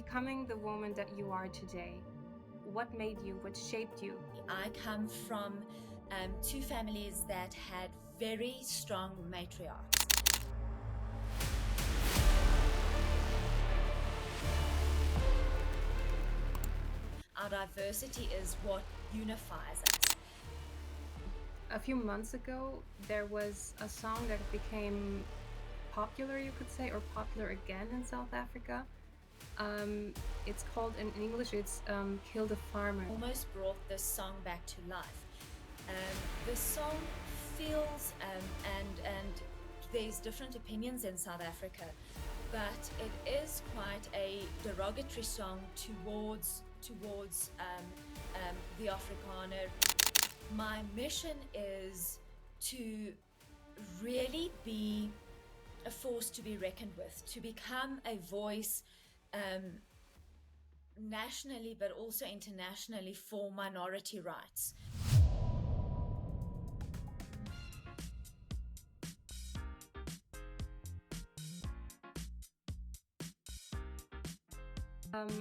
becoming the woman that you are today? What made you? What shaped you? I come from two families that had very strong matriarchs. Our diversity is what unifies us. A few months ago, there was a song that became popular, you could say, or popular again in South Africa. It's called, in English, it's Kill the Farmer. Almost brought this song back to life. The song feels, and there's different opinions in South Africa, but it is quite a derogatory song towards the Afrikaner. My mission is to really be a force to be reckoned with, to become a voice nationally but also internationally for minority rights.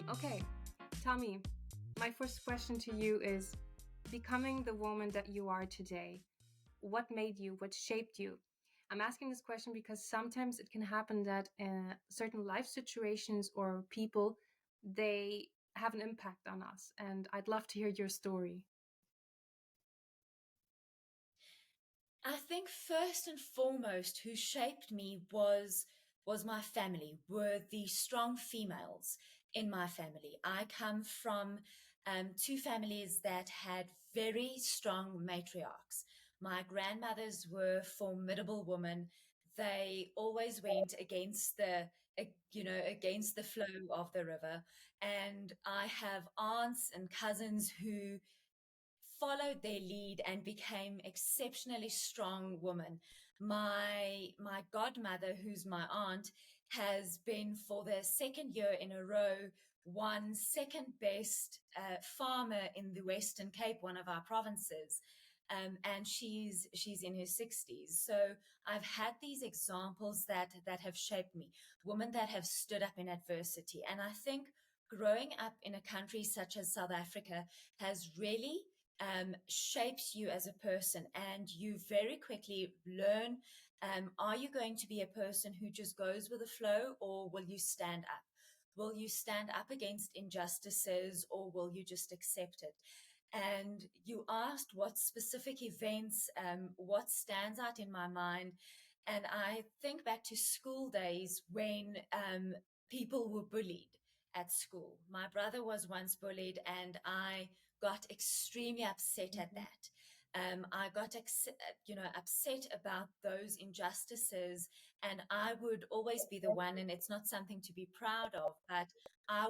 Okay, Tommy, my first question to you is, becoming the woman that you are today, what made you? What shaped you? I'm asking this question because sometimes it can happen that certain life situations or people, they have an impact on us. And I'd love to hear your story. I think first and foremost who shaped me was my family, were the strong females in my family. I come from two families that had very strong matriarchs. My grandmothers were formidable women. They always went against against the flow of the river. And I have aunts and cousins who followed their lead and became exceptionally strong women. My godmother, who's my aunt, has been for the second year in a row won second best farmer in the Western Cape, one of our provinces. And she's in her 60s. So I've had these examples that have shaped me, women that have stood up in adversity. And I think growing up in a country such as South Africa has really shapes you as a person, and you very quickly learn, are you going to be a person who just goes with the flow, or will you stand up? Will you stand up against injustices, or will you just accept it? And you asked what specific events, what stands out in my mind. And I think back to school days when people were bullied at school. My brother was once bullied, and I got extremely upset at that. I got upset about those injustices, and I would always be the one, and it's not something to be proud of, but I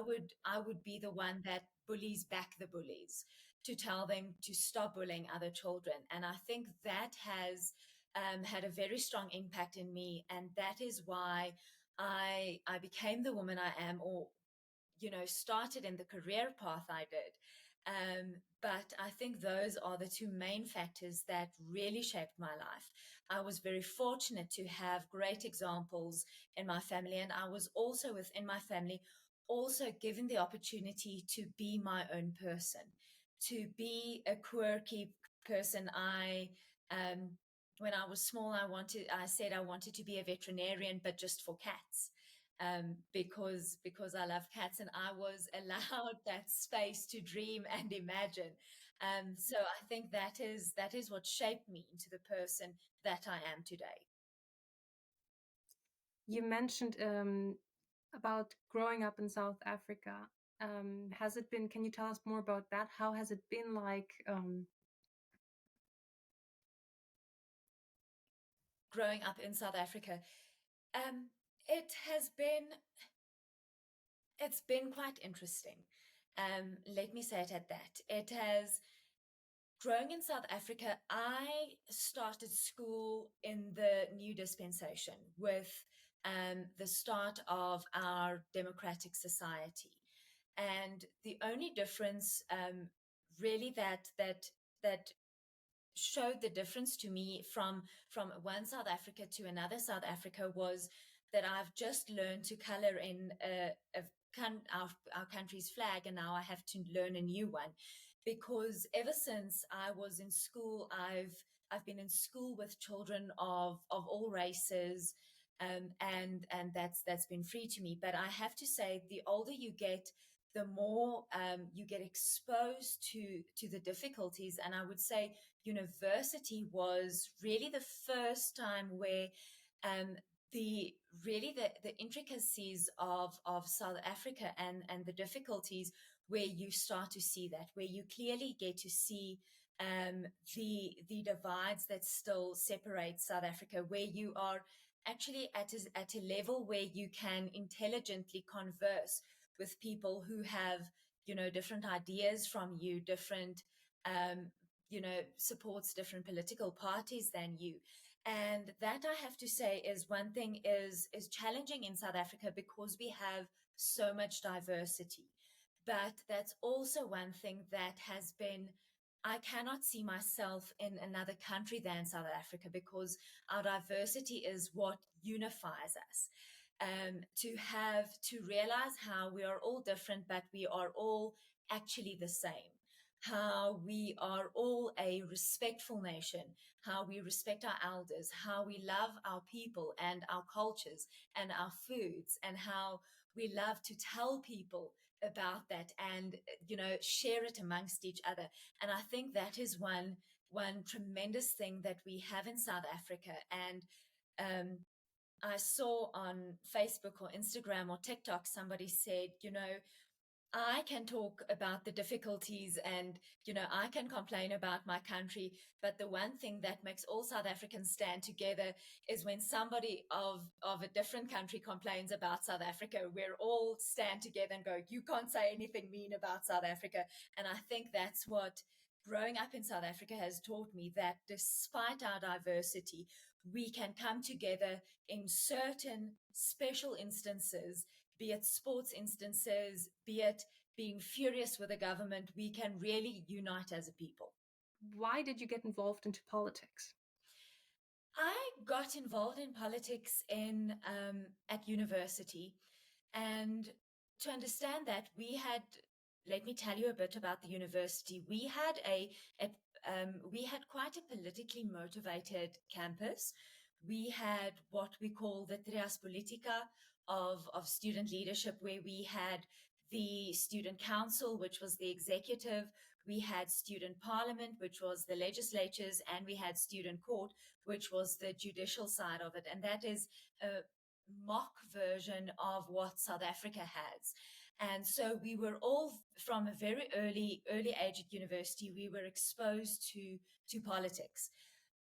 would be the one that bullies back the bullies, to tell them to stop bullying other children. And I think that has had a very strong impact in me, and that is why I became the woman I am, or started in the career path I did. But I think those are the two main factors that really shaped my life. I was very fortunate to have great examples in my family, and I was also within my family also given the opportunity to be my own person, to be a quirky person. When I was small, I said I wanted to be a veterinarian, but just for cats. Because I love cats, and I was allowed that space to dream and imagine. So I think that is what shaped me into the person that I am today. You mentioned about growing up in South Africa. Has it been, can you tell us more about that? How has it been like? Growing up in South Africa, um, it has been it's been quite interesting. Let me say it at that. It has Growing in South Africa, I started school in the new dispensation with the start of our democratic society. And the only difference, really, that showed the difference to me from one South Africa to another South Africa, was that I've just learned to color in a our country's flag, and now I have to learn a new one, because ever since I was in school, I've been in school with children of all races, and that's been free to me. But I have to say, the older you get, the more you get exposed to the difficulties. And I would say university was really the first time where um, the the intricacies of South Africa and the difficulties, where you start to see that, where you clearly get to see the divides that still separate South Africa, where you are actually at a level where you can intelligently converse with people who have, different ideas from you, different, um, supports different political parties than you. And that, I have to say, is one thing is challenging in South Africa, because we have so much diversity. But that's also one thing that has been, I cannot see myself in another country than South Africa, because our diversity is what unifies us. To realize how we are all different, but we are all actually the same. How we are all a respectful nation, how we respect our elders, how we love our people and our cultures and our foods, and how we love to tell people about that, and share it amongst each other. And I think that is one tremendous thing that we have in South Africa. And um, I saw on Facebook or Instagram or TikTok, somebody said, I can talk about the difficulties, and, I can complain about my country. But the one thing that makes all South Africans stand together is when somebody of a different country complains about South Africa. We're all stand together and go, you can't say anything mean about South Africa. And I think that's what growing up in South Africa has taught me, that despite our diversity, we can come together in certain special instances, be it sports instances, be it being furious with the government. We can really unite as a people. Why did you get involved into politics? I got involved in politics in at university, and to understand that, let me tell you a bit about the university. We had quite a politically motivated campus. We had what we call the trias politica of student leadership, where we had the student council, which was the executive. We had student parliament, which was the legislatures, and we had student court, which was the judicial side of it. And that is a mock version of what South Africa has. And so we were all, from a very early age at university, we were exposed to politics.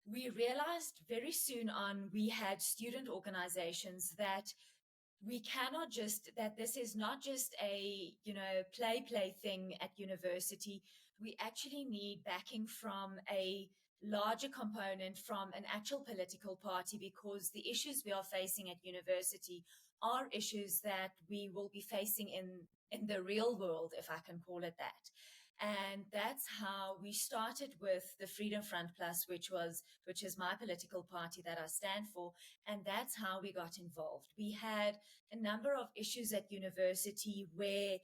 We realized very soon on, we had student organizations, that we cannot just, that this is not just a play thing at university. We actually need backing from a larger component, from an actual political party, because the issues we are facing at university are issues that we will be facing in the real world, if I can call it that. And that's how we started with the Freedom Front Plus, which is my political party that I stand for. And that's how we got involved. We had a number of issues at university where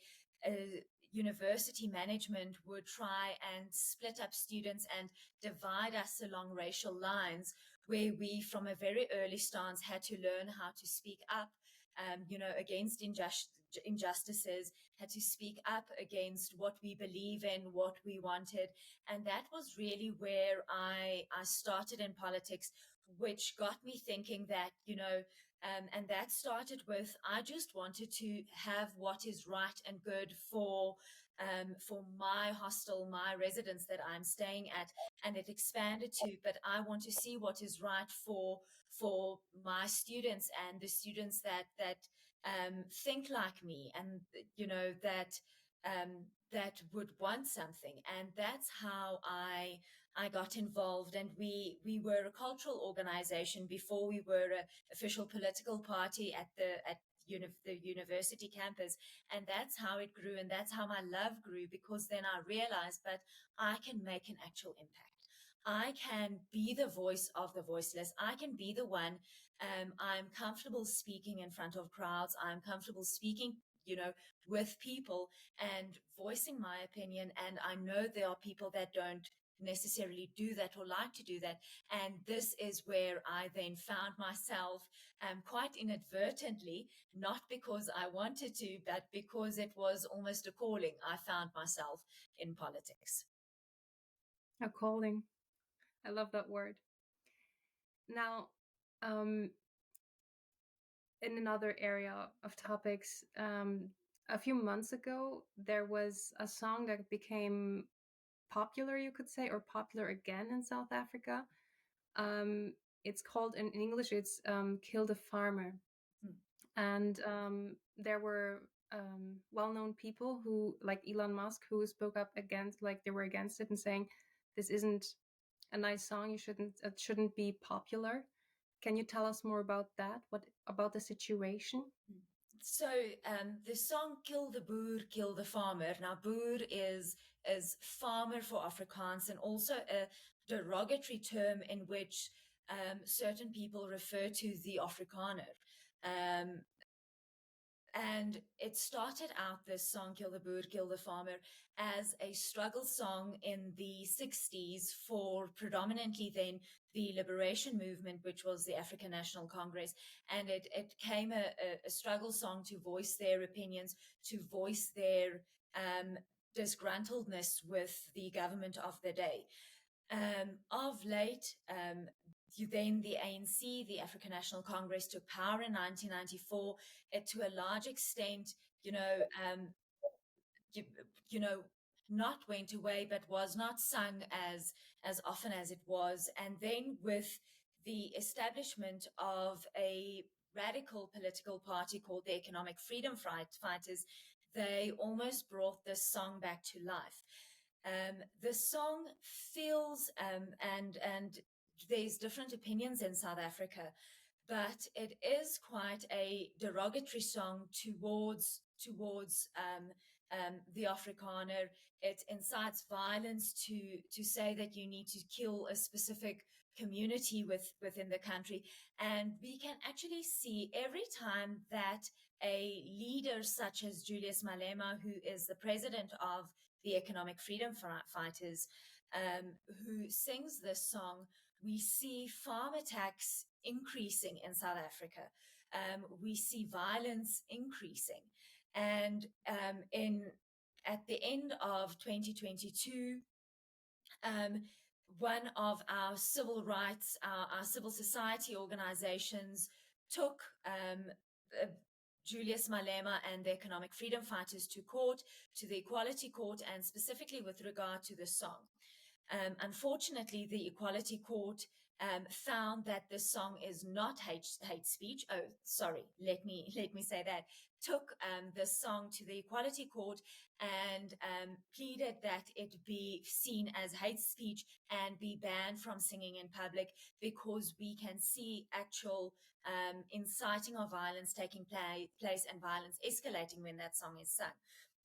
university management would try and split up students and divide us along racial lines, where we, from a very early stance, had to learn how to speak up, against injustices, had to speak up against what we believe in, what we wanted. And that was really where I started in politics, which got me thinking that, and that started with, I just wanted to have what is right and good for my hostel, my residence that I'm staying at. And it expanded to, but I want to see what is right for my students, and the students that think like me, and that would want something. And that's how I got involved. And we were a cultural organization before we were an official political party at the university campus. And that's how it grew, and that's how my love grew, because then I realized that I can make an actual impact. I can be the voice of the voiceless. I can be the one. I'm comfortable speaking in front of crowds. I'm comfortable speaking with people and voicing my opinion. And I know there are people that don't necessarily do that or like to do that. And this is where I then found myself quite inadvertently, not because I wanted to, but because it was almost a calling. I found myself in politics. A calling. I love that word. Now, um, in another area of topics, a few months ago, there was a song that became popular, you could say, or popular again in South Africa. It's called, in English, it's Kill the Farmer. Hmm. And there were well-known people who, like Elon Musk, who spoke up against, like they were against it and saying, this isn't a nice song, it shouldn't be popular. Can you tell us more about that? What about the situation? So the song "Kill the Boer, Kill the Farmer." Now, boer is farmer for Afrikaans, and also a derogatory term in which certain people refer to the Afrikaner. Um, and it started out, this song, Kill the Boer, Kill the Farmer, as a struggle song in the 60s for predominantly then the liberation movement, which was the African National Congress. And it came a struggle song to voice their opinions, to voice their disgruntledness with the government of the day. Of late, then the ANC, the African National Congress, took power in 1994. It, to a large extent, you, you know, not went away, but was not sung as often as it was. And then with the establishment of a radical political party called the Economic Freedom Fighters, they almost brought this song back to life. The song feels, and there's different opinions in South Africa, but it is quite a derogatory song towards the Afrikaner. It incites violence to say that you need to kill a specific community within the country. And we can actually see every time that a leader such as Julius Malema, who is the president of the Economic Freedom Fighters, who sings this song, we see farm attacks increasing in South Africa. We see violence increasing. And at the end of 2022, one of our civil rights, our civil society organizations took Julius Malema and the Economic Freedom Fighters to court, to the Equality Court, and specifically with regard to the song. Unfortunately, the Equality Court found that this song is not hate speech. Oh, sorry, let me say that. Took this song to the Equality Court and pleaded that it be seen as hate speech and be banned from singing in public, because we can see actual inciting of violence taking place and violence escalating when that song is sung.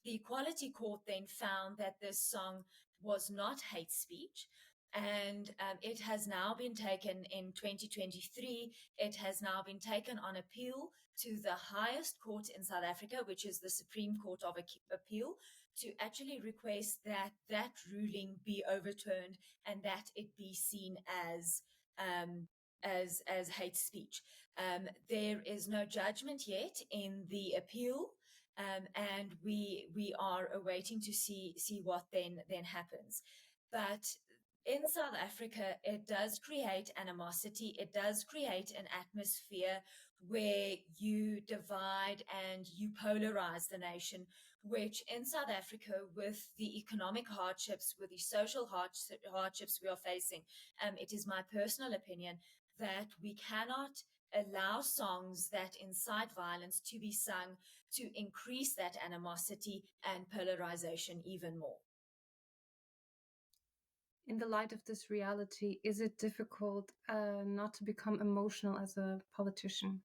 The Equality Court then found that this song was not hate speech. And it has now been taken in 2023. It has now been taken on appeal to the highest court in South Africa, which is the Supreme Court of Appeal, to actually request that that ruling be overturned and that it be seen as hate speech. There is no judgment yet in the appeal. And we are awaiting to see what then happens. But in South Africa, it does create animosity. It does create an atmosphere where you divide and you polarize the nation, which in South Africa, with the economic hardships, with the social hardships we are facing, it is my personal opinion that we cannot allow songs that incite violence to be sung to increase that animosity and polarization even more. In the light of this reality, is it difficult not to become emotional as a politician?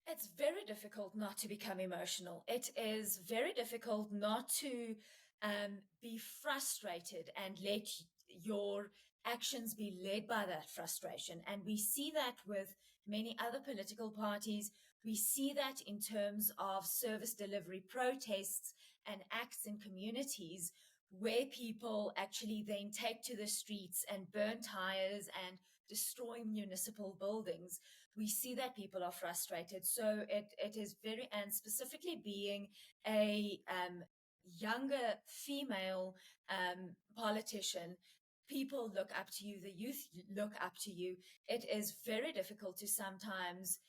It's very difficult not to become emotional. It is very difficult not to be frustrated and let your actions be led by that frustration. And we see that with many other political parties. We see that in terms of service delivery protests and acts in communities where people actually then take to the streets and burn tires and destroy municipal buildings. We see that people are frustrated. So it is very, and specifically being a younger female politician, people look up to you, the youth look up to you. It is very difficult to sometimes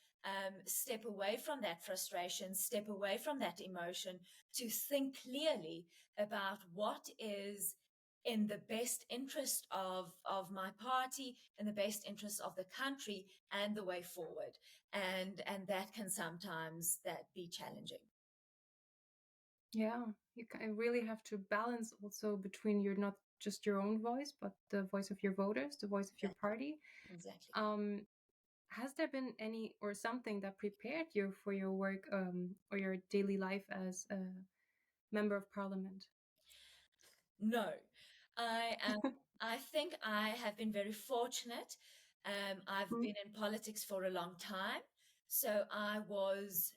step away from that frustration, step away from that emotion, to think clearly about what is in the best interest of my party, in the best interest of the country, and the way forward. And that can sometimes that be challenging. Yeah, you really have to balance also between your not just your own voice, but the voice of your voters, the voice of your Exactly. party. Exactly. Has there been any or something that prepared you for your work or your daily life as a member of parliament? No, I am. I think I have been very fortunate. I've Mm. been in politics for a long time, so I was.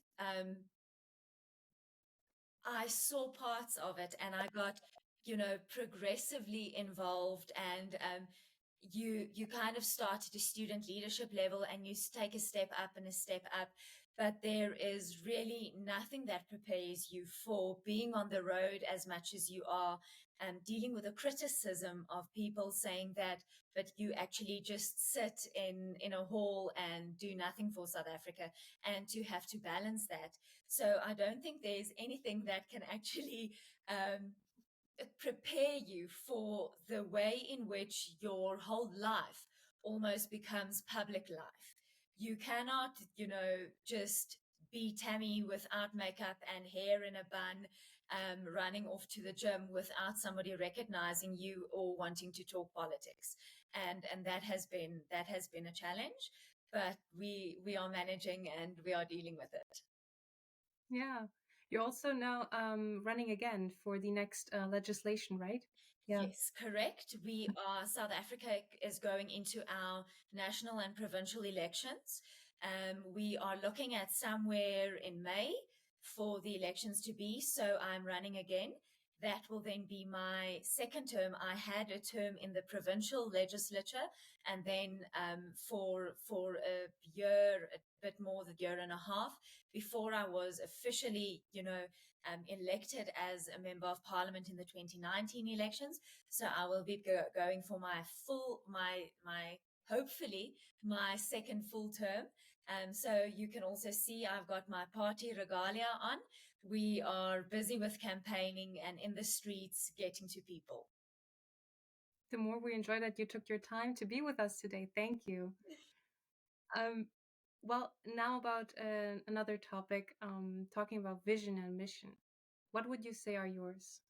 I saw parts of it, and I got, progressively involved. And you kind of start at a student leadership level, and you take a step up and a step up. But there is really nothing that prepares you for being on the road as much as you are, dealing with the criticism of people saying that, but you actually just sit in a hall and do nothing for South Africa, and to have to balance that. So I don't think there's anything that can actually prepare you for the way in which your whole life almost becomes public life. You cannot, just be Tammy without makeup and hair in a bun, running off to the gym without somebody recognizing you or wanting to talk politics. And that has been a challenge, but we are managing and we are dealing with it. Yeah. You're also now running again for the next legislation, right? Yeah. Yes, correct. South Africa is going into our national and provincial elections. We are looking at somewhere in May for the elections to be. So I'm running again. That will then be my second term. I had a term in the provincial legislature, and then for a year, a bit more than a year and a half, before I was officially, elected as a member of parliament in the 2019 elections. So I will be going for hopefully my second full term. So you can also see I've got my party regalia on. We are busy with campaigning and in the streets getting to people. The more we enjoy that you took your time to be with us today. Thank you. Um, well, now about another topic, talking about vision and mission. What would you say are yours?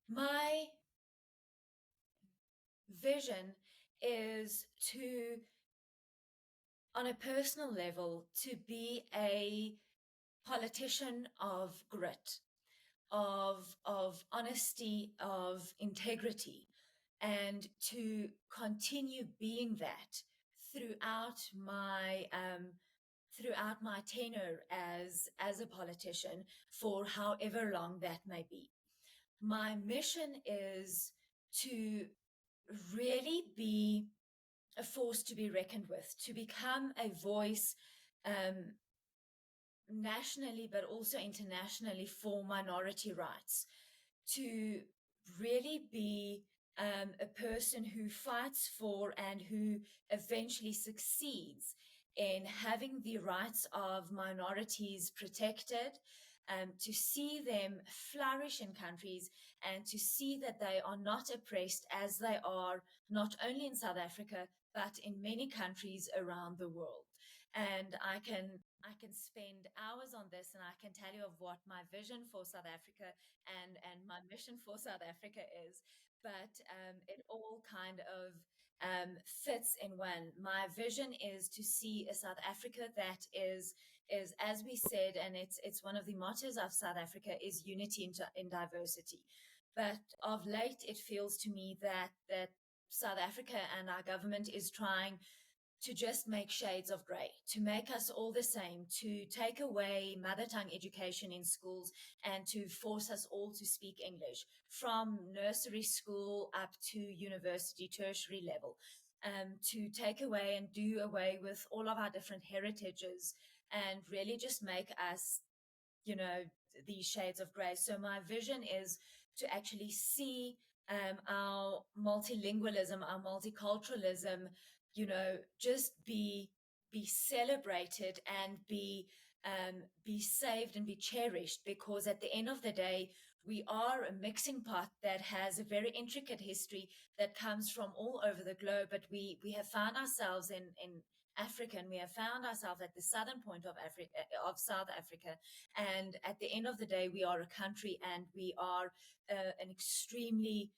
My vision is to, on a personal level, to be a politician of grit, of honesty, of integrity, and to continue being that throughout my tenure as a politician for however long that may be. My mission is to really be a force to be reckoned with, to become a voice, um, nationally but also internationally, for minority rights, to really be a person who fights for and who eventually succeeds in having the rights of minorities protected, to see them flourish in countries, and to see that they are not oppressed as they are not only in South Africa but in many countries around the world. And I can spend hours on this, and I can tell you of what my vision for South Africa and my mission for South Africa is. But it all kind of fits in one. My vision is to see a South Africa that is, as we said, and it's one of the mottos of South Africa, is unity in diversity. But of late, it feels to me that South Africa and our government is trying to just make shades of gray, to make us all the same, to take away mother tongue education in schools and to force us all to speak English from nursery school up to university, tertiary level, to take away and do away with all of our different heritages and really just make us, you know, these shades of gray. So my vision is to actually see our multilingualism, our multiculturalism, just be celebrated and be saved and be cherished, because at the end of the day, we are a mixing pot that has a very intricate history that comes from all over the globe. But we have found ourselves in Africa, and we have found ourselves at the southern point of Africa, of South Africa. And at the end of the day, we are a country, and we are an extremely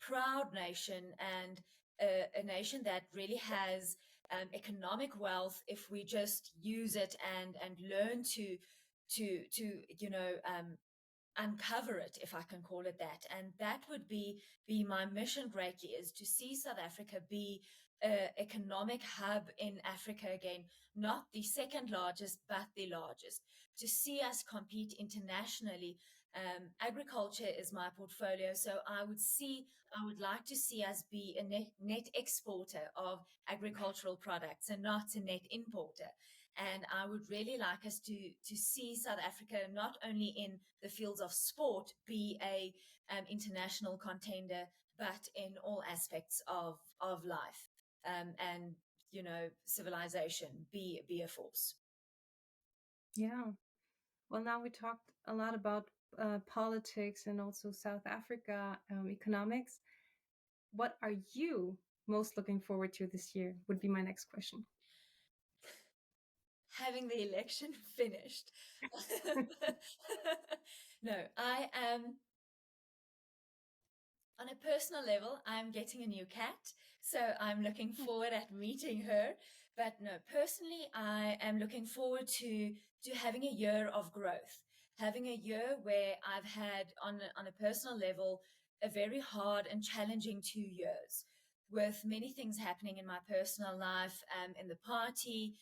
proud nation, and a nation that really has economic wealth if we just use it and learn to uncover it, if I can call it that. And that would be my mission greatly, is to see South Africa be an economic hub in Africa again, not the second largest, but the largest, to see us compete internationally. Agriculture is my portfolio, so I would like to see us be a net exporter of agricultural products and not a net importer. And I would really like us to see South Africa not only in the fields of sport be a international contender, but in all aspects of life, and civilization be a force. Yeah. Well, now we talked a lot about politics and also South Africa economics. What are you most looking forward to this year? Would be my next question. Having the election finished. No, I am. On a personal level, I'm getting a new cat, so I'm looking forward at meeting her. But no, personally, I am looking forward to having a year of growth, having a year where I've had on a personal level a very hard and challenging 2 years, with many things happening in my personal life, in the party,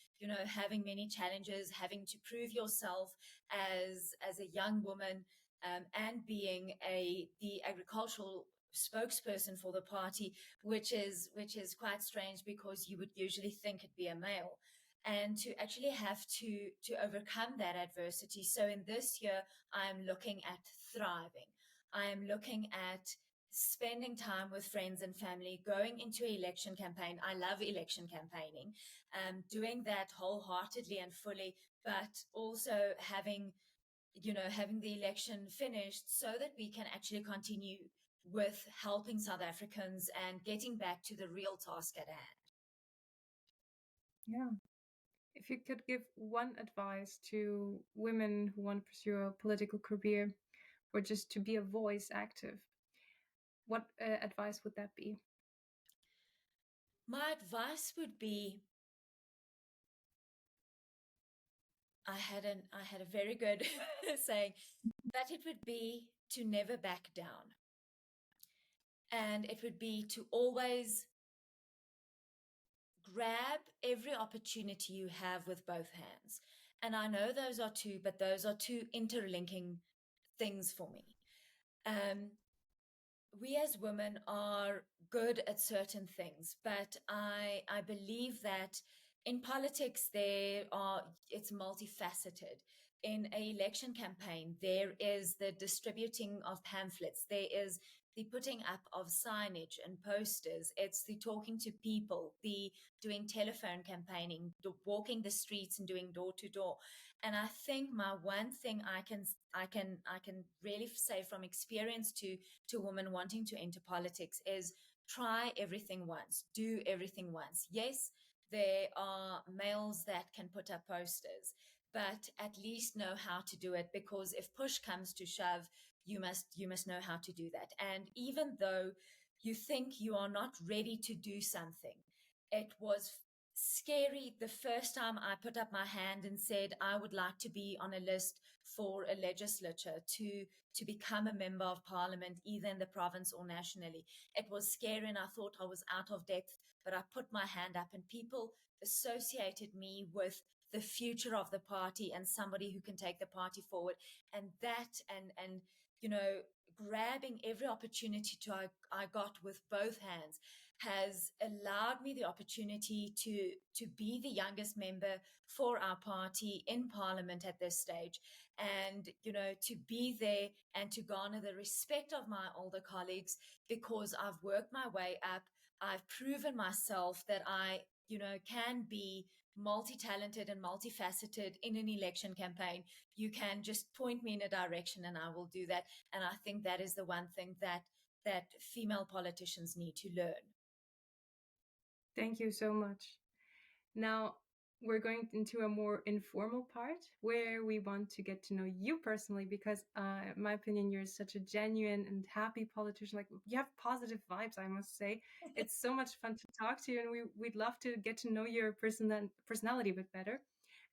having many challenges, having to prove yourself as a young woman, and being the agricultural spokesperson for the party, which is quite strange, because you would usually think it'd be a male, and to actually have to overcome that adversity. So in this year, I'm looking at thriving. I am looking at spending time with friends and family, going into an election campaign. I love election campaigning, doing that wholeheartedly and fully, but also having the election finished so that we can actually continue with helping South Africans and getting back to the real task at hand. Yeah. If you could give one advice to women who want to pursue a political career or just to be a voice active, what advice would that be? My advice would be, I had a very good saying, that it would be to never back down. And it would be to always grab every opportunity you have with both hands. And I know those are two, but those are two interlinking things for me. We as women are good at certain things, but I believe that in politics it's multifaceted. In an election campaign, there is the distributing of pamphlets, there is the putting up of signage and posters, it's the talking to people, the doing telephone campaigning, walking the streets and doing door to door. And I think my one thing I can really say from experience to women wanting to enter politics is try everything once, do everything once. Yes, there are males that can put up posters, but at least know how to do it, because if push comes to shove, you must know how to do that. And even though you think you are not ready to do something, it was scary the first time I put up my hand and said I would like to be on a list for a legislature to become a member of parliament, either in the province or nationally. It was scary and I thought I was out of depth, but I put my hand up and people associated me with the future of the party and somebody who can take the party forward. And that and you know, grabbing every opportunity I got with both hands has allowed me the opportunity to be the youngest member for our party in parliament at this stage, and you know, to be there and to garner the respect of my older colleagues because I've worked my way up. I've proven myself that I, you know, can be multi-talented and multifaceted in an election campaign. You can just point me in a direction and I will do that. And I think that is the one thing that female politicians need to learn. Thank you so much. Now, we're going into a more informal part where we want to get to know you personally because, in my opinion, you're such a genuine and happy politician. Like, you have positive vibes, I must say. It's so much fun to talk to you, and we'd love to get to know your personality a bit better.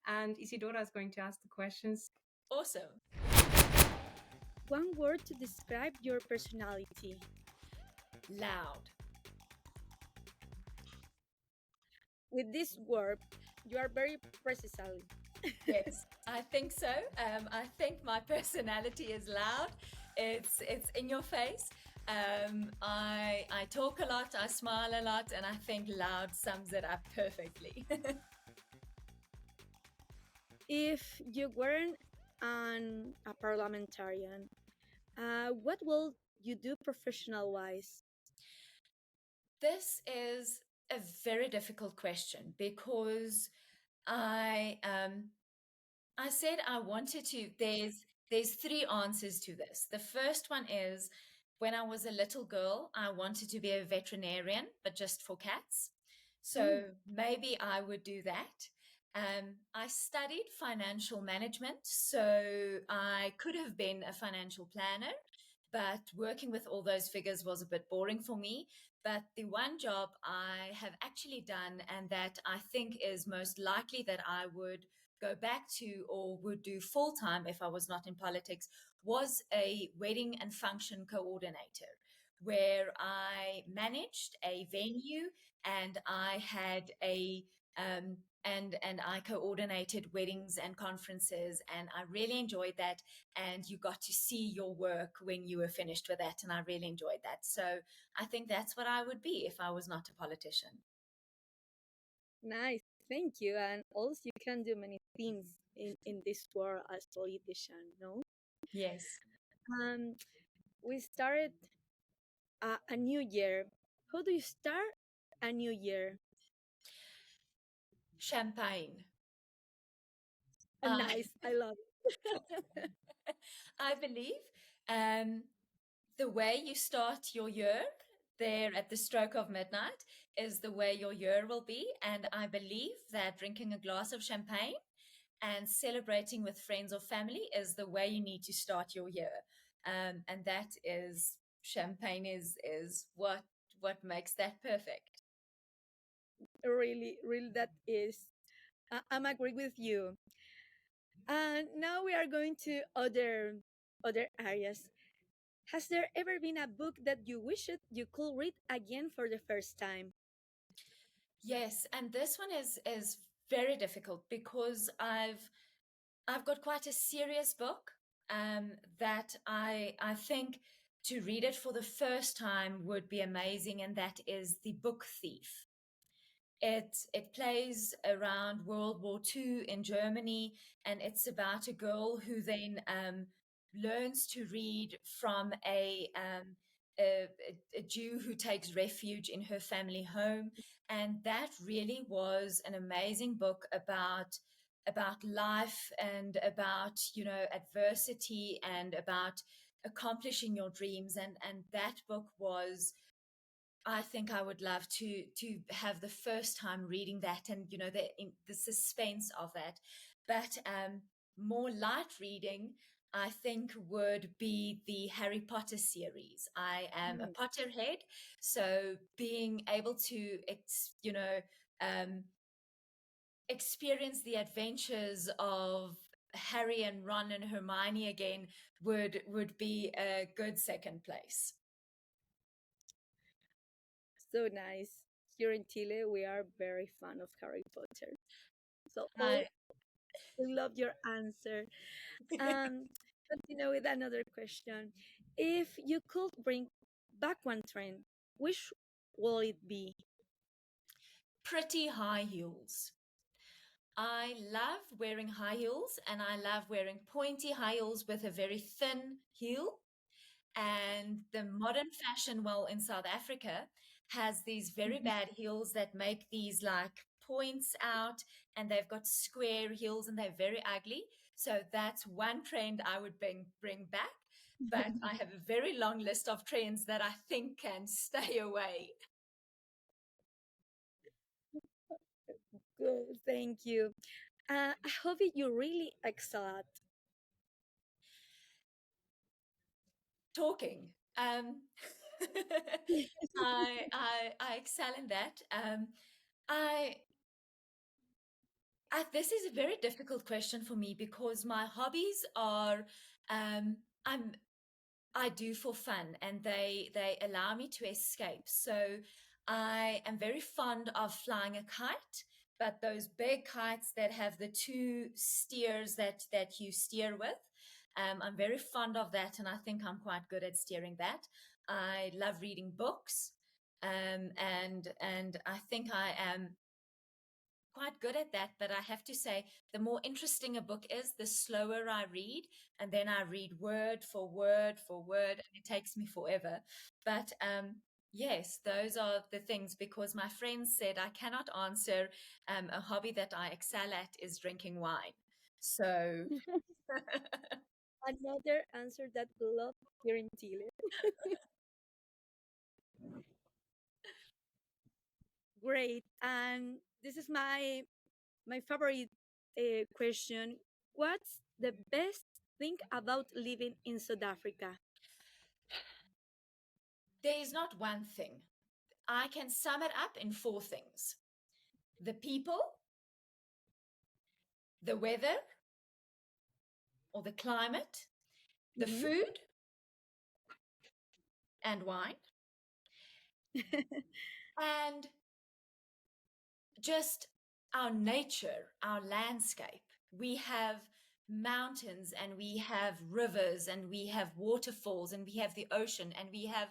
And Isidora is going to ask the questions. Awesome. One word to describe your personality. Loud. With this word, you are very precisely. Yes, I think so. I think my personality is loud. It's in your face. I talk a lot, I smile a lot, and I think loud sums it up perfectly. If you weren't a parliamentarian, what will you do professional wise? This is a very difficult question because I said I wanted to. There's three answers to this. The first one is when I was a little girl, I wanted to be a veterinarian, but just for cats. So maybe I would do that. I studied financial management, so I could have been a financial planner, but working with all those figures was a bit boring for me. But the one job I have actually done, and that I think is most likely that I would go back to or would do full time if I was not in politics, was a wedding and function coordinator, where I managed a venue and I had a and I coordinated weddings and conferences, and I really enjoyed that. And you got to see your work when you were finished with that, and I really enjoyed that. So I think that's what I would be if I was not a politician. Nice, thank you. And also, you can do many things in this world as politician, no? Yes. Um, we started a new year. How do you start a new year? Champagne. I Nice, I love it. I believe um, the way you start your year there at the stroke of midnight is the way your year will be. And I believe that drinking a glass of champagne and celebrating with friends or family is the way you need to start your year. And that is champagne is what makes that perfect. Really, really, that is. I'm agree with you. And now we are going to other areas. Has there ever been a book that you wished you could read again for the first time? Yes, and this one is very difficult because I've got quite a serious book that I think to read it for the first time would be amazing, and that is The Book Thief. It plays around World War II in Germany, and it's about a girl who then learns to read from a Jew who takes refuge in her family home, and that really was an amazing book about life and about, you know, adversity and about accomplishing your dreams, and that book was, I think I would love to have the first time reading that, and you know, the suspense of that. But more light reading, I think, would be the Harry Potter series. I am a Mm. Potterhead, so being able to, you know, um, experience the adventures of Harry and Ron and Hermione again would be a good second place. So nice. Here in Chile, we are very fan of Harry Potter. So, I we love your answer. Continue with another question. If you could bring back one trend, which will it be? pretty high heels. I love wearing high heels and I love wearing pointy high heels with a very thin heel. And the modern fashion, well, in South Africa, has these very bad heels that make these like points out, and they've got square heels and they're very ugly. So that's one trend I would bring back. But I have a very long list of trends that I think can stay away. Good, thank you. A hobby you really excel at. Talking. I excel in that. I this is a very difficult question for me because my hobbies are I'm I do for fun and they allow me to escape. So I am very fond of flying a kite, but those big kites that have the two steers that you steer with, I'm very fond of that, and I think I'm quite good at steering that. I love reading books, and I think I am quite good at that, but I have to say, the more interesting a book is, the slower I read, and then I read word for word for word, and it takes me forever. But yes, those are the things because my friends said I cannot answer a hobby that I excel at is drinking wine. So Another answer that we love here in Chile. Great. And this is my favorite question. What's the best thing about living in South Africa? there is not one thing. I can sum it up in four things: the people, the weather or the climate, the Mhm. food, and wine, and just our nature, our landscape. We have mountains and we have rivers and we have waterfalls and we have the ocean and we have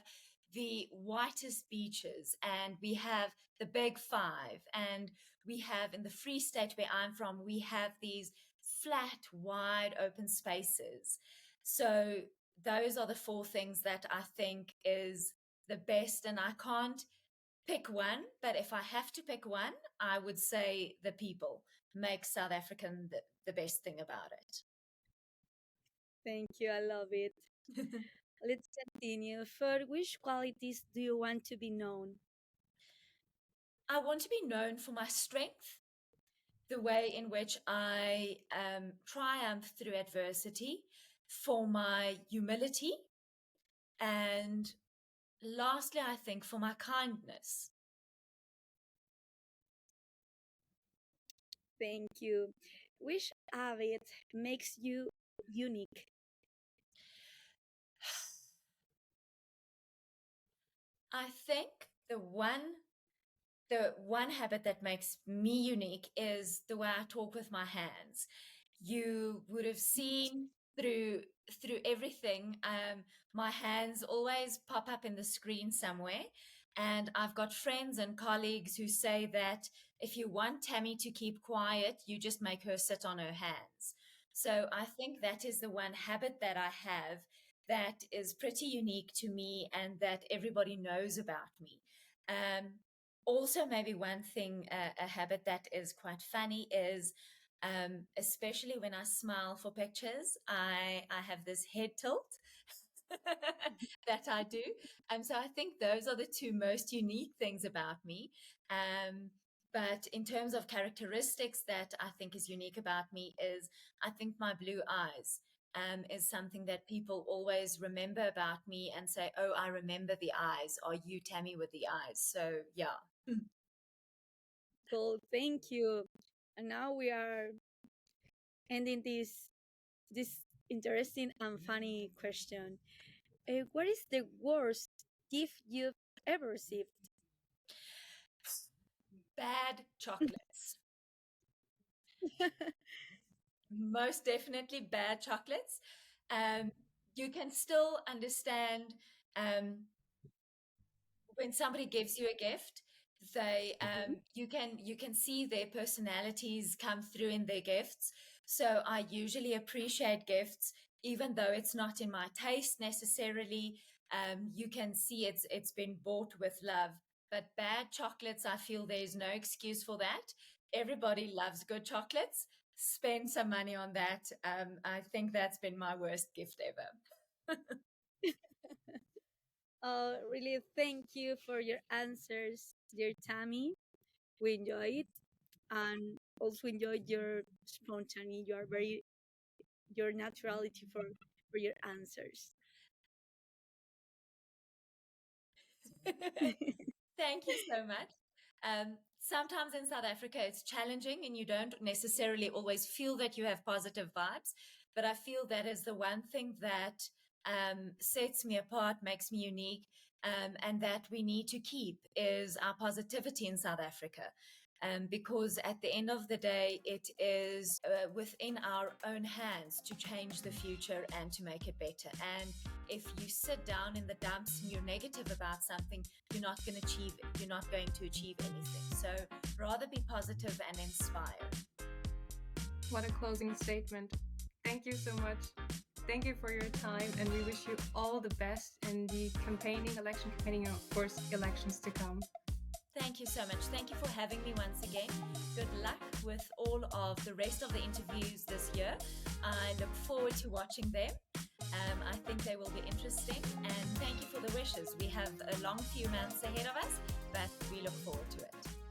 the whitest beaches and we have the Big Five and we have in the Free State where I'm from, we have these flat, wide open spaces. So those are the four things that I think is the best, and I can't pick one, but if I have to pick one, I would say the people make South African the best thing about Thank you. I love it. it. Let's continue. For which qualities do you want to be known? I want to be known for my strength, the way in which I triumph through adversity, for my humility, and lastly, I think for my kindness. Thank you. Which habit makes you unique? I think the one habit that makes me unique is the way I talk with my hands. You would have seen through everything. My hands always pop up in the screen somewhere, and I've got friends and colleagues who say that if you want Tammy to keep quiet, you just make her sit on her hands. So I think that is the one habit that I have that is pretty unique to me and that everybody knows about me. Um, Also, maybe one thing, a habit that is quite funny is, especially when I smile for pictures, I have this head tilt that I do. So I think those are the two most unique things about me. But in terms of characteristics that I think is unique about me is I think my blue eyes. Is something that people always remember about me and say, "Oh, I remember the eyes. Are you Tammy with the eyes?" So yeah. Cool. Thank you. And now we are ending this interesting and funny question. What is the worst gift you've ever received? Bad chocolates. Most definitely bad chocolates. You can still understand when somebody gives you a gift, they Mhm. you can see their personalities come through in their gifts. So I usually appreciate gifts even though it's not in my taste necessarily. You can see it's been bought with love. But bad chocolates, I feel there's no excuse for that. Everybody loves good chocolates. Spend some money on that. I think that's been my worst gift ever. Really, thank you for your answers, dear Tammy. We enjoy it and also enjoy your spontaneity. You are very your naturality for your answers. Thank you so much. Sometimes in South Africa, it's challenging and you don't necessarily always feel that you have positive vibes. But I feel that is the one thing that sets me apart, makes me unique, and that we need to keep is our positivity in South Africa. Because at the end of the day, it is within our own hands to change the future and to make it better. And if you sit down in the dumps and you're negative about something, you're not going to achieve it. You're not going to achieve anything. So rather be positive and inspired. What a closing statement. Thank you so much. Thank you for your time, and we wish you all the best in the election campaigning, and of course, elections to come. Thank you so much. Thank you for having me once again. Good luck with all of the rest of the interviews this year. I look forward to watching them. I think they will be interesting. And thank you for the wishes. We have a long few months ahead of us, but we look forward to it.